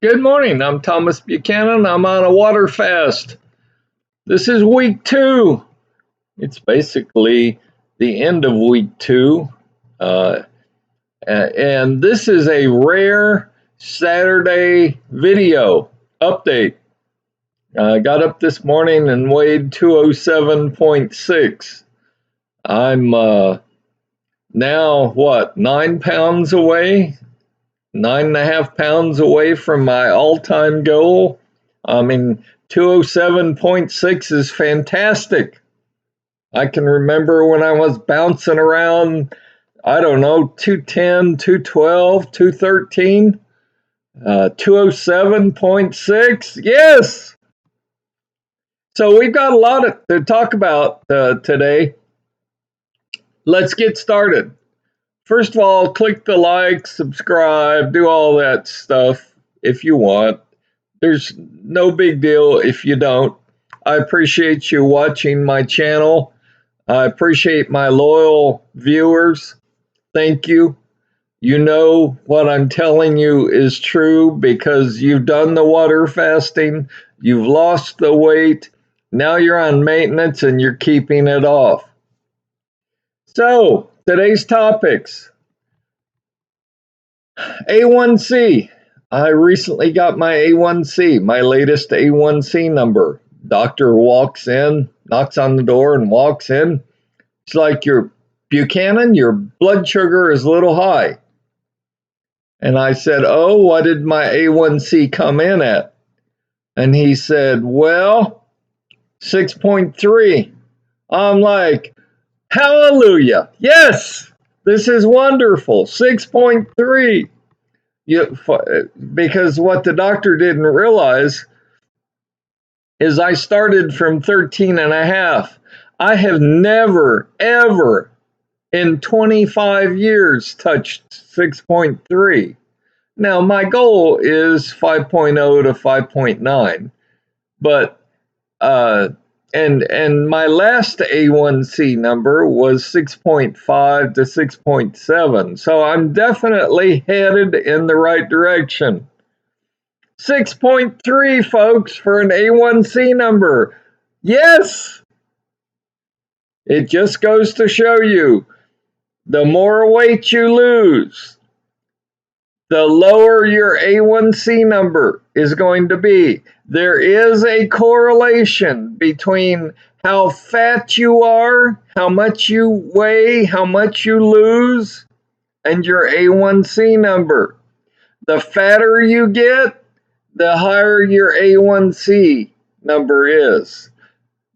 Good morning. I'm Thomas Buchanan. I'm on a water fast. This is week 2. It's basically the end of week 2. Uh, and this is a rare Saturday video update. I got up this morning and weighed 207.6. I'm now, 9 pounds away? 9.5 pounds away from my all-time goal. 207.6 is fantastic. I can remember when I was bouncing around, 210, 212, 213, 207.6. Yes! So we've got a lot to talk about today. Let's get started. First of all, click the like, subscribe, do all that stuff if you want. There's no big deal if you don't. I appreciate you watching my channel. I appreciate my loyal viewers. Thank you. You know what I'm telling you is true because you've done the water fasting, you've lost the weight, now you're on maintenance and you're keeping it off. So, today's topics. A1C. I recently got my A1C, my latest A1C number. Doctor walks in, knocks on the door and walks in. It's like, Buchanan, your blood sugar is a little high. And I said, oh, what did my A1C come in at? And he said, well, 6.3. I'm like, hallelujah. Yes, this is wonderful. 6.3. Because what the doctor didn't realize is I started from 13 and a half. I have never, ever in 25 years touched 6.3. Now, my goal is 5.0 to 5.9, but and my last A1C number was 6.5 to 6.7, so I'm definitely headed in the right direction. 6.3, folks, for an A1C number. Yes! It just goes to show you, the more weight you lose, the lower your A1C number is going to be. There is a correlation between how fat you are, how much you weigh, how much you lose, and your A1C number. The fatter you get, the higher your A1C number is.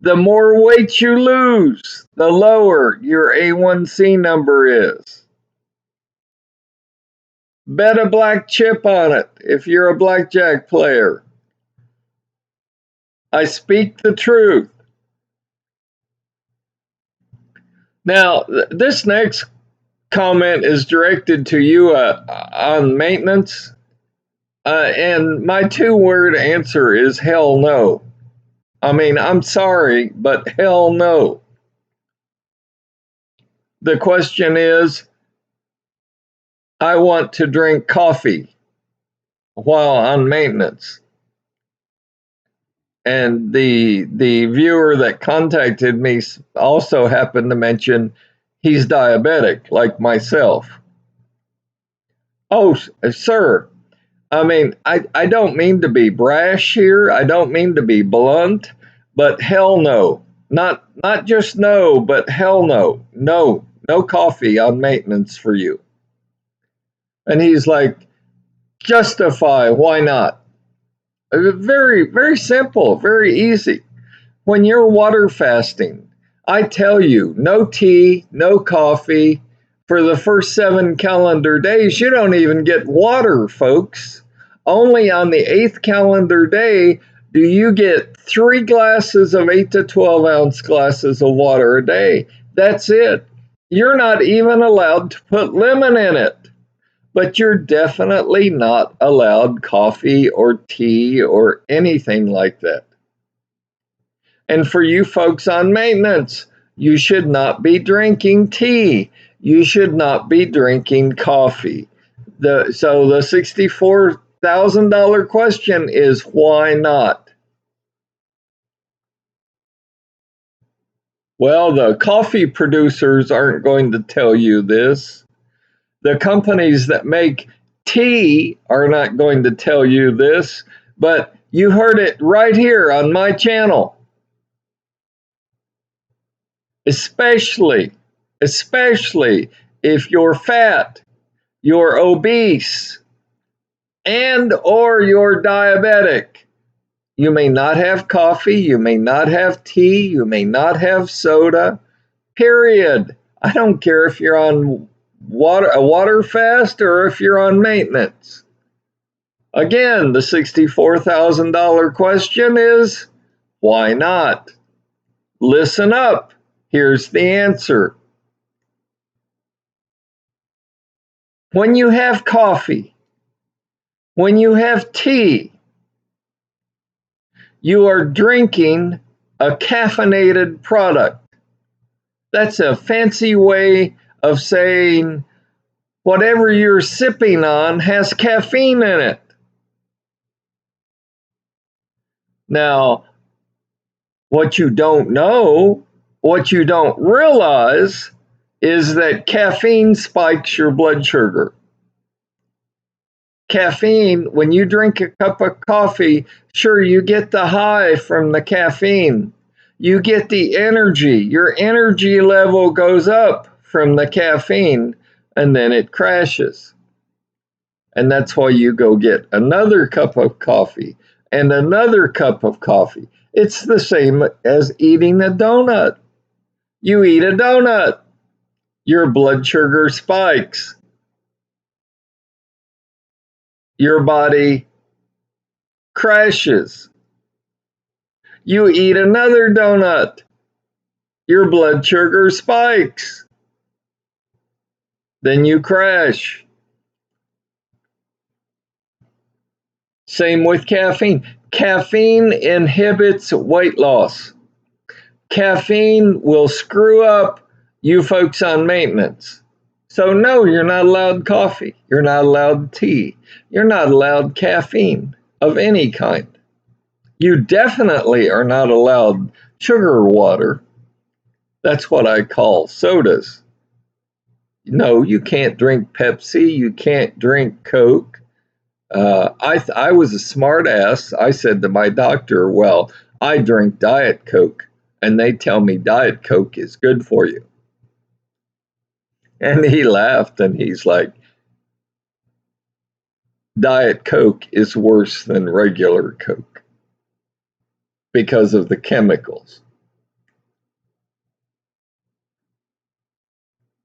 The more weight you lose, the lower your A1C number is. Bet a black chip on it if you're a blackjack player. I speak the truth. Now, this next comment is directed to you on maintenance. And my 2-word answer is hell no. I'm sorry, but hell no. The question is, I want to drink coffee while on maintenance. And the viewer that contacted me also happened to mention he's diabetic, like myself. Oh, sir, I don't mean to be brash here. I don't mean to be blunt, but hell no. Not just no, but hell no. No coffee on maintenance for you. And he's like, justify, why not? Very, very simple, very easy. When you're water fasting, I tell you, no tea, no coffee. For the first 7 calendar days, you don't even get water, folks. Only on the 8th calendar day do you get 3 glasses of 8 to 12 ounce glasses of water a day. That's it. You're not even allowed to put lemon in it. But you're definitely not allowed coffee or tea or anything like that. And for you folks on maintenance, you should not be drinking tea. You should not be drinking coffee. So the 64 $1,000 question is why not? Well, the coffee producers aren't going to tell you this. The companies that make tea are not going to tell you this, but you heard it right here on my channel. Especially if you're fat, you're obese, and or you're diabetic. You may not have coffee, you may not have tea, you may not have soda, period. I don't care if you're on a water fast or if you're on maintenance. Again, the $64,000 question is, why not? Listen up. Here's the answer. When you have coffee, when you have tea, you are drinking a caffeinated product. That's a fancy way of saying whatever you're sipping on has caffeine in it. Now, what you don't know, what you don't realize, is that caffeine spikes your blood sugar. Caffeine, when you drink a cup of coffee, sure, you get the high from the caffeine. You get the energy. Your energy level goes up from the caffeine, and then it crashes. And that's why you go get another cup of coffee and another cup of coffee. It's the same as eating a donut. You eat a donut, your blood sugar spikes. Your body crashes. You eat another donut, your blood sugar spikes. Then you crash. Same with caffeine. Caffeine inhibits weight loss. Caffeine will screw up you folks on maintenance. So no, you're not allowed coffee. You're not allowed tea. You're not allowed caffeine of any kind. You definitely are not allowed sugar water. That's what I call sodas. No, you can't drink Pepsi. You can't drink Coke. I was a smart ass. I said to my doctor, well, I drink Diet Coke, and they tell me Diet Coke is good for you. And he laughed and he's like, Diet Coke is worse than regular Coke because of the chemicals.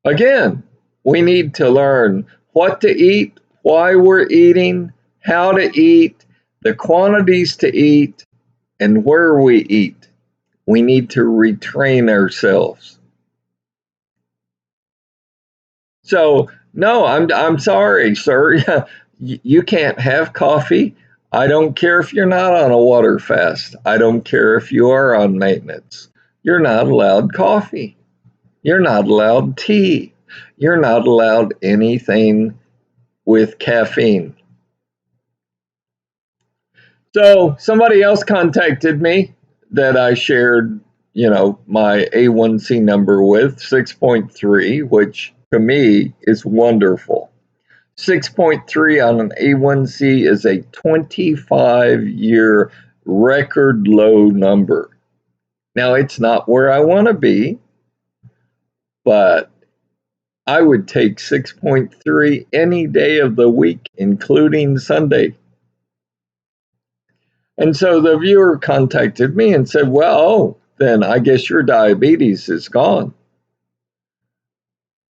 Again, we need to learn what to eat, why we're eating, how to eat, the quantities to eat, and where we eat. We need to retrain ourselves. So, no, I'm sorry, sir. You can't have coffee. I don't care if you're not on a water fast. I don't care if you are on maintenance. You're not allowed coffee. You're not allowed tea. You're not allowed anything with caffeine. So somebody else contacted me that I shared, my A1C number with, 6.3, which to me is wonderful. 6.3 on an A1C is a 25-year record low number. Now, it's not where I want to be, but I would take 6.3 any day of the week, including Sunday. And so the viewer contacted me and said, well, then I guess your diabetes is gone.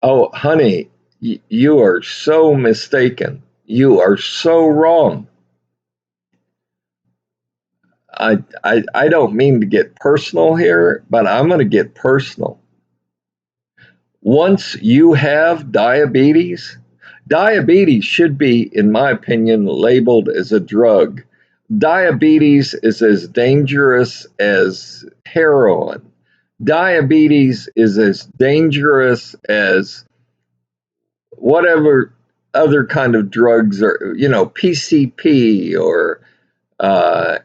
Oh, honey, you are so mistaken. You are so wrong. I don't mean to get personal here, but I'm going to get personal. Once you have diabetes, diabetes should be, in my opinion, labeled as a drug. Diabetes is as dangerous as heroin. Diabetes is as dangerous as whatever other kind of drugs, or PCP, or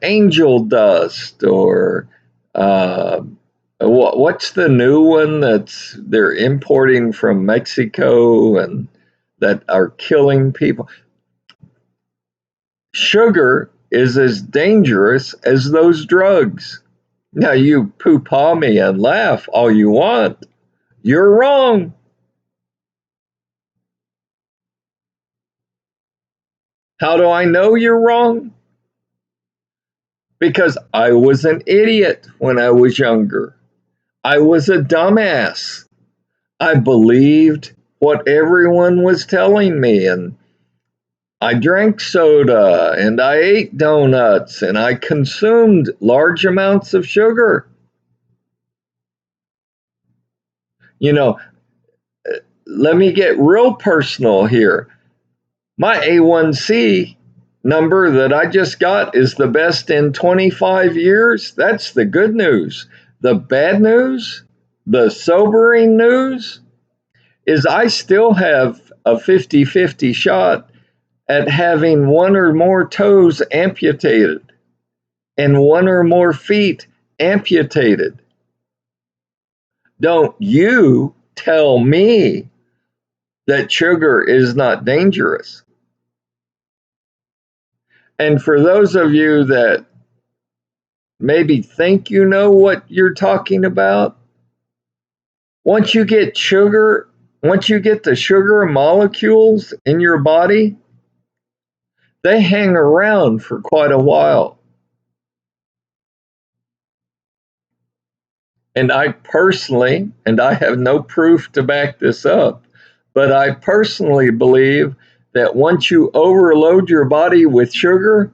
angel dust, or what's the new one that's they're importing from Mexico and that are killing people? Sugar is as dangerous as those drugs. Now, you poo-paw me and laugh all you want. You're wrong. How do I know you're wrong? Because I was an idiot when I was younger. I was a dumbass. I believed what everyone was telling me, and I drank soda, and I ate donuts, and I consumed large amounts of sugar. You know, let me get real personal here. My A1C number that I just got is the best in 25 years. That's the good news. The bad news, the sobering news, is I still have a 50-50 shot at having one or more toes amputated and one or more feet amputated. Don't you tell me that sugar is not dangerous. And for those of you that maybe think you know what you're talking about, once you get the sugar molecules in your body, they hang around for quite a while. And I personally, and I have no proof to back this up, but I personally believe that once you overload your body with sugar,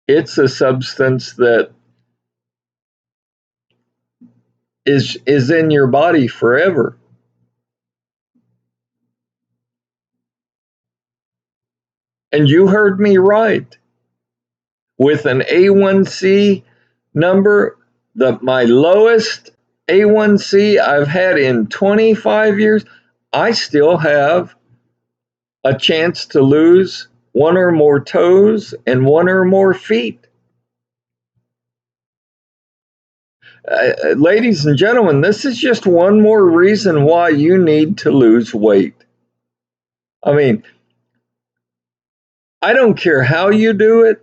it's a substance that is in your body forever. And you heard me right. With an A1C number, my lowest A1C I've had in 25 years, I still have a chance to lose one or more toes and one or more feet. Ladies and gentlemen, this is just one more reason why you need to lose weight. I mean, I don't care how you do it,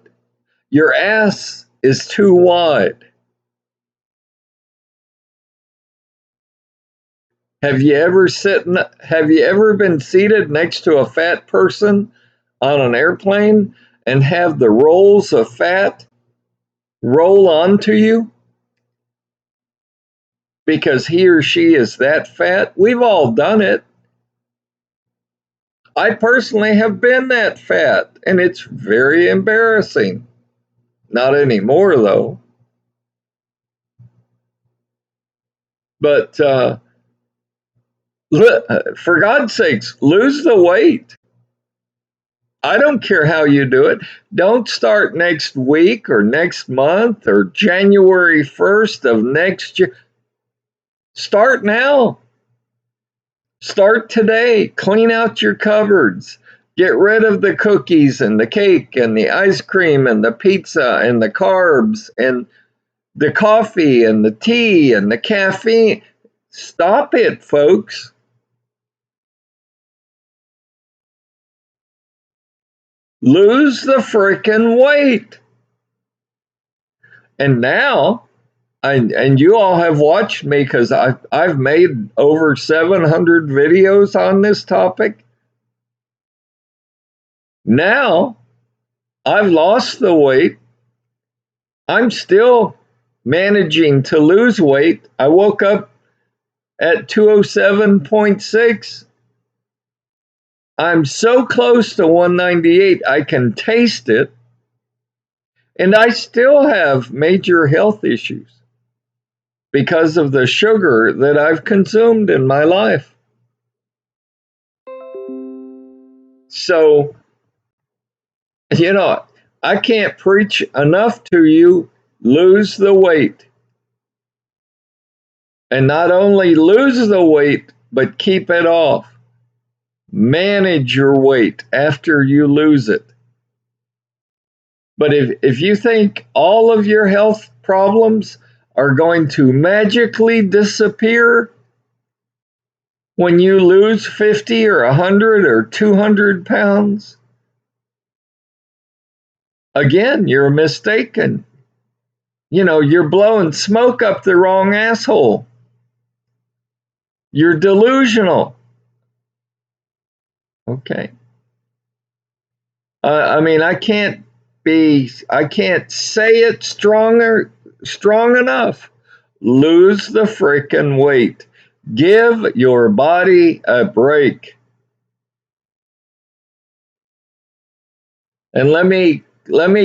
your ass is too wide. Have you ever been seated next to a fat person on an airplane and have the rolls of fat roll onto you because he or she is that fat? We've all done it. I personally have been that fat, and it's very embarrassing. Not anymore, though. But for God's sakes, lose the weight. I don't care how you do it. Don't start next week or next month or January 1st of next year. Start now. Start today. Clean out your cupboards. Get rid of the cookies and the cake and the ice cream and the pizza and the carbs and the coffee and the tea and the caffeine. Stop it, folks. Lose the frickin' weight. And now, and you all have watched me because I've made over 700 videos on this topic. Now, I've lost the weight. I'm still managing to lose weight. I woke up at 207.6. I'm so close to 198, I can taste it. And I still have major health issues because of the sugar that I've consumed in my life. So, I can't preach enough to you. Lose the weight. And not only lose the weight, but keep it off. manage your weight after you lose it. But if you think all of your health problems are going to magically disappear when you lose 50 or 100 or 200 pounds, again, you're mistaken. You're blowing smoke up the wrong asshole. You're delusional. Okay. I can't say it strong enough. Lose the frickin' weight. Give your body a break. And let me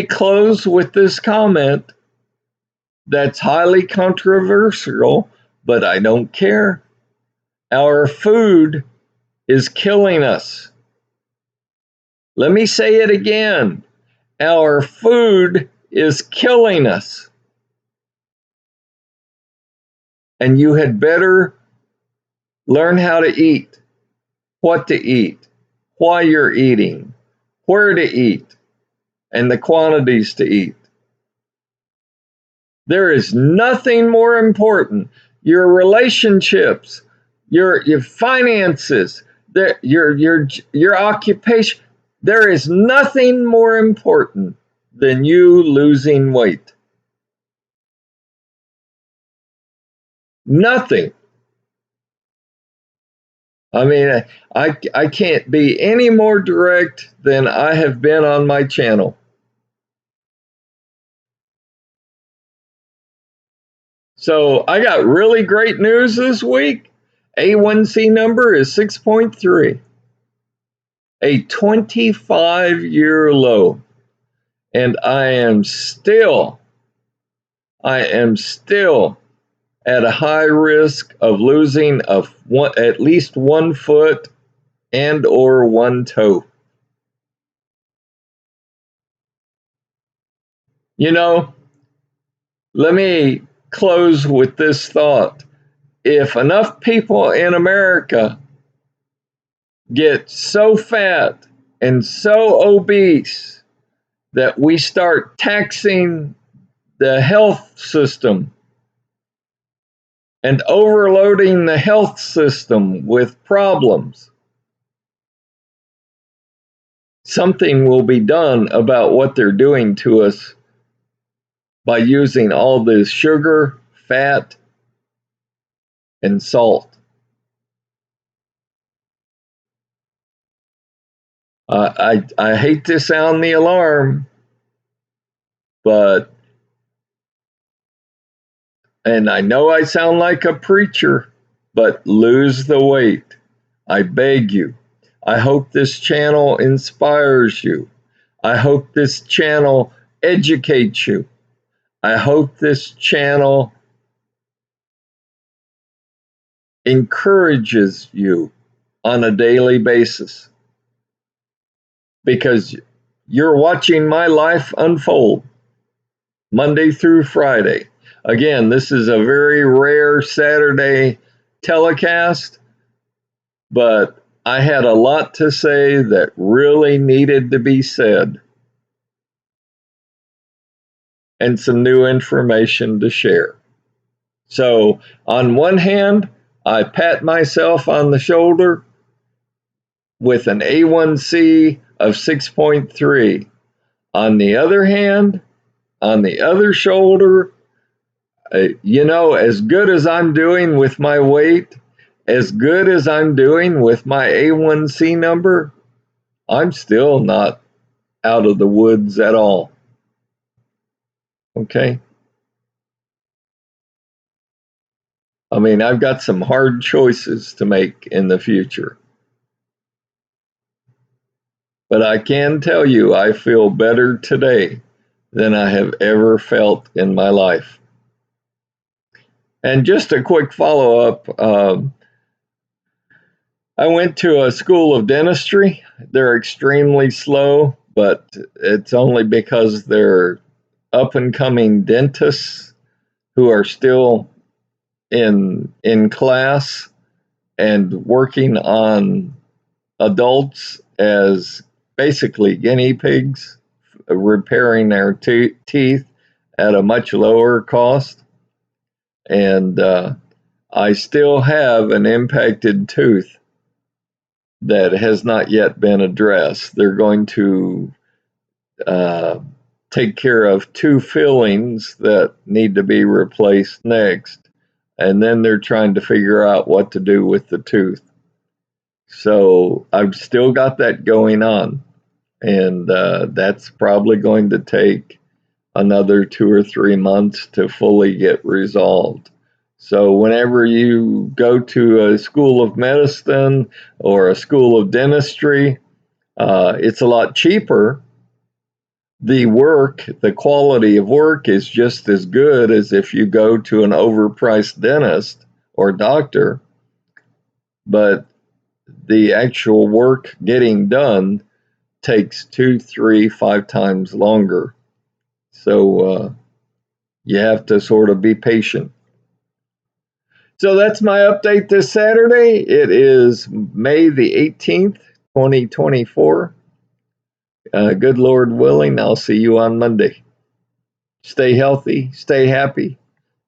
close with this comment that's highly controversial, but I don't care. Our food is killing us. Let me say it again. Our food is killing us. And you had better learn how to eat, what to eat, why you're eating, where to eat, and the quantities to eat. There is nothing more important. Your relationships, your finances, your occupation. There is nothing more important than you losing weight. Nothing. I can't be any more direct than I have been on my channel. So I got really great news this week. A1C number is 6.3, a 25-year low. And I am still at a high risk of losing at least 1 foot and or 1 toe. Let me close with this thought. If enough people in America get so fat and so obese that we start taxing the health system and overloading the health system with problems, something will be done about what they're doing to us by using all this sugar, fat, and salt. I hate to sound the alarm, and I know I sound like a preacher, but lose the weight. I beg you. I hope this channel inspires you. I hope this channel educates you. I hope this channel encourages you on a daily basis, because you're watching my life unfold Monday through Friday. Again, this is a very rare Saturday telecast, but I had a lot to say that really needed to be said, and some new information to share. So, on one hand, I pat myself on the shoulder with an A1C of 6.3. On the other hand, on the other shoulder, as good as I'm doing with my weight, as good as I'm doing with my A1C number, I'm still not out of the woods at all. Okay? I've got some hard choices to make in the future. But I can tell you, I feel better today than I have ever felt in my life. And just a quick follow up, I went to a school of dentistry. They're extremely slow, but it's only because they're up and coming dentists who are still in class and working on adults as basically guinea pigs, repairing their teeth at a much lower cost. And I still have an impacted tooth that has not yet been addressed. They're going to uh, take care of two fillings that need to be replaced next, and then they're trying to figure out what to do with the tooth. So I've still got that going on, and that's probably going to take another 2 or 3 months to fully get resolved. So, whenever you go to a school of medicine or a school of dentistry, it's a lot cheaper. The quality of work is just as good as if you go to an overpriced dentist or doctor, but the actual work getting done takes 2, 3, 5 times longer. So you have to sort of be patient. So that's my update this Saturday. It is May the 18th, 2024. Good Lord willing, I'll see you on Monday. Stay healthy, stay happy,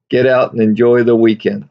get out and enjoy the weekend.